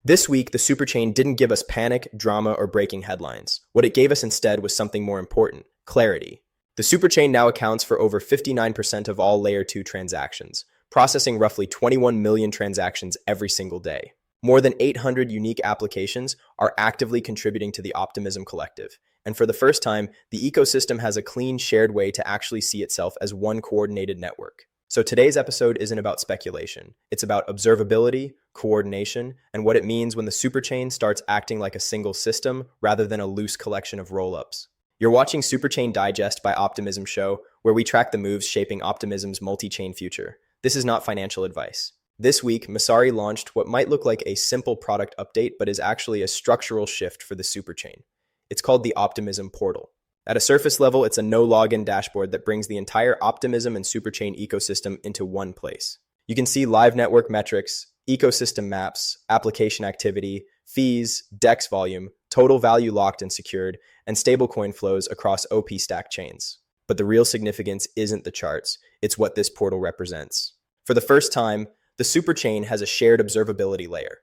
This week, the Superchain didn't give us panic, drama, or breaking headlines. What it gave us instead was something more important: clarity. The Superchain now accounts for over 59% of all Layer 2 transactions, processing roughly 21 million transactions every single day. More than 800 unique applications are actively contributing to the Optimism Collective, and for the first time, the ecosystem has a clean, shared way to actually see itself as one coordinated network. So today's episode isn't about speculation. It's about observability, coordination, and what it means when the Superchain starts acting like a single system rather than a loose collection of rollups. You're watching Superchain Digest by Optimism Show, where we track the moves shaping Optimism's multi-chain future. This is not financial advice. This week, Messari launched what might look like a simple product update, but is actually a structural shift for the Superchain. It's called the Optimism Portal. At a surface level, it's a no-login dashboard that brings the entire Optimism and Superchain ecosystem into one place. You can see live network metrics, ecosystem maps, application activity, fees, DEX volume, total value locked and secured, and stablecoin flows across OP stack chains. But the real significance isn't the charts, it's what this portal represents. For the first time, the Superchain has a shared observability layer,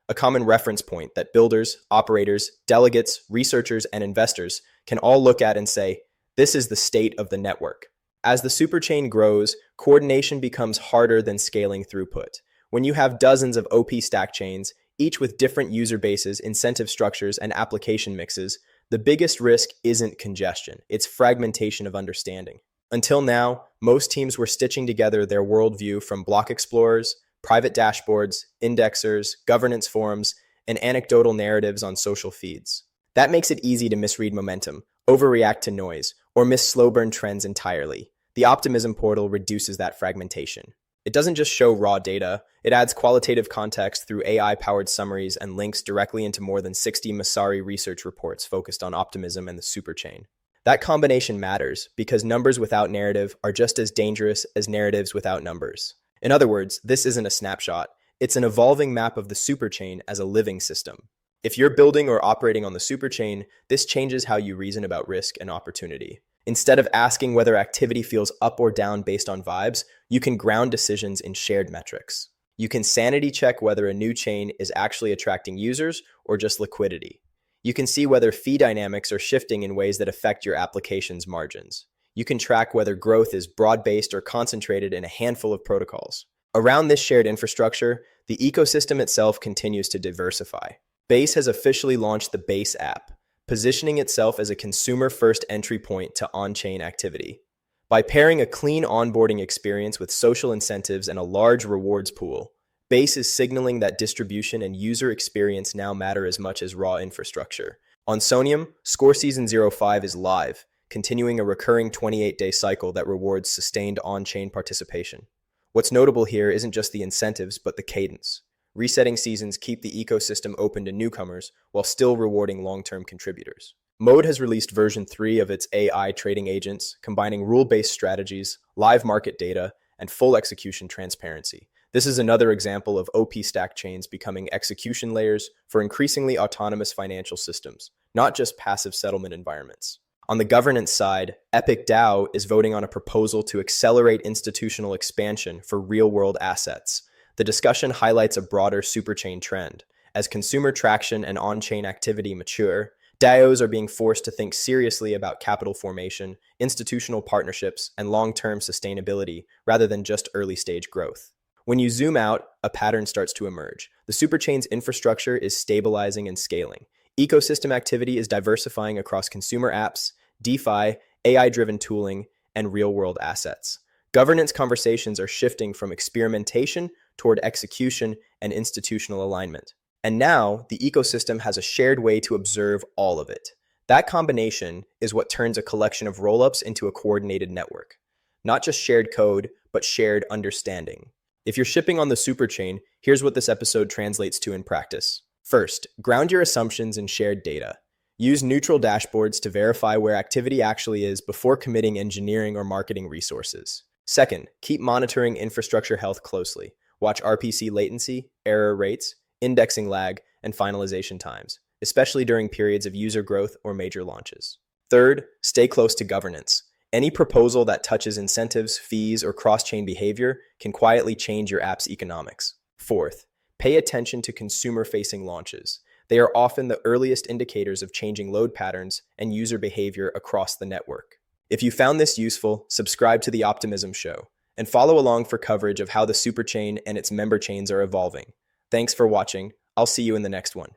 a common reference point that builders, operators, delegates, researchers, and investors can all look at and say, this is the state of the network. As the Superchain grows, coordination becomes harder than scaling throughput. When you have dozens of OP stack chains, each with different user bases, incentive structures, and application mixes, the biggest risk isn't congestion, it's fragmentation of understanding. Until now, most teams were stitching together their worldview from block explorers, private dashboards, indexers, governance forums, and anecdotal narratives on social feeds. That makes it easy to misread momentum, overreact to noise, or miss slow burn trends entirely. The Optimism Portal reduces that fragmentation. It doesn't just show raw data, it adds qualitative context through AI-powered summaries and links directly into more than 60 Messari research reports focused on optimism and the Superchain. That combination matters because numbers without narrative are just as dangerous as narratives without numbers. In other words, this isn't a snapshot, it's an evolving map of the Superchain as a living system. If you're building or operating on the Superchain, this changes how you reason about risk and opportunity. Instead of asking whether activity feels up or down based on vibes, you can ground decisions in shared metrics. You can sanity check whether a new chain is actually attracting users or just liquidity. You can see whether fee dynamics are shifting in ways that affect your application's margins. You can track whether growth is broad-based or concentrated in a handful of protocols. Around this shared infrastructure, the ecosystem itself continues to diversify. Base has officially launched the Base app, positioning itself as a consumer-first entry point to on-chain activity. By pairing a clean onboarding experience with social incentives and a large rewards pool, Base is signaling that distribution and user experience now matter as much as raw infrastructure. On Soneium, Score Season 05 is live, continuing a recurring 28-day cycle that rewards sustained on-chain participation. What's notable here isn't just the incentives, but the cadence. Resetting seasons keep the ecosystem open to newcomers while still rewarding long-term contributors. Mode has released version 3 of its AI trading agents, combining rule-based strategies, live market data, and full execution transparency. This is another example of OP stack chains becoming execution layers for increasingly autonomous financial systems, not just passive settlement environments. On the governance side, Epic DAO is voting on a proposal to accelerate institutional expansion for real-world assets. The discussion highlights a broader Superchain trend. As consumer traction and on-chain activity mature, DAOs are being forced to think seriously about capital formation, institutional partnerships, and long-term sustainability rather than just early-stage growth. When you zoom out, a pattern starts to emerge. The Superchain's infrastructure is stabilizing and scaling. Ecosystem activity is diversifying across consumer apps, DeFi, AI-driven tooling, and real-world assets. Governance conversations are shifting from experimentation toward execution and institutional alignment. And now, the ecosystem has a shared way to observe all of it. That combination is what turns a collection of rollups into a coordinated network. Not just shared code, but shared understanding. If you're shipping on the Superchain, here's what this episode translates to in practice. First, ground your assumptions in shared data. Use neutral dashboards to verify where activity actually is before committing engineering or marketing resources. Second, keep monitoring infrastructure health closely. Watch RPC latency, error rates, indexing lag, and finalization times, especially during periods of user growth or major launches. Third, stay close to governance. Any proposal that touches incentives, fees, or cross-chain behavior can quietly change your app's economics. Fourth, Pay attention to consumer-facing launches. They are often the earliest indicators of changing load patterns and user behavior across the network. If you found this useful, subscribe to the Optimism Show and follow along for coverage of how the Superchain and its member chains are evolving. Thanks for watching. I'll see you in the next one.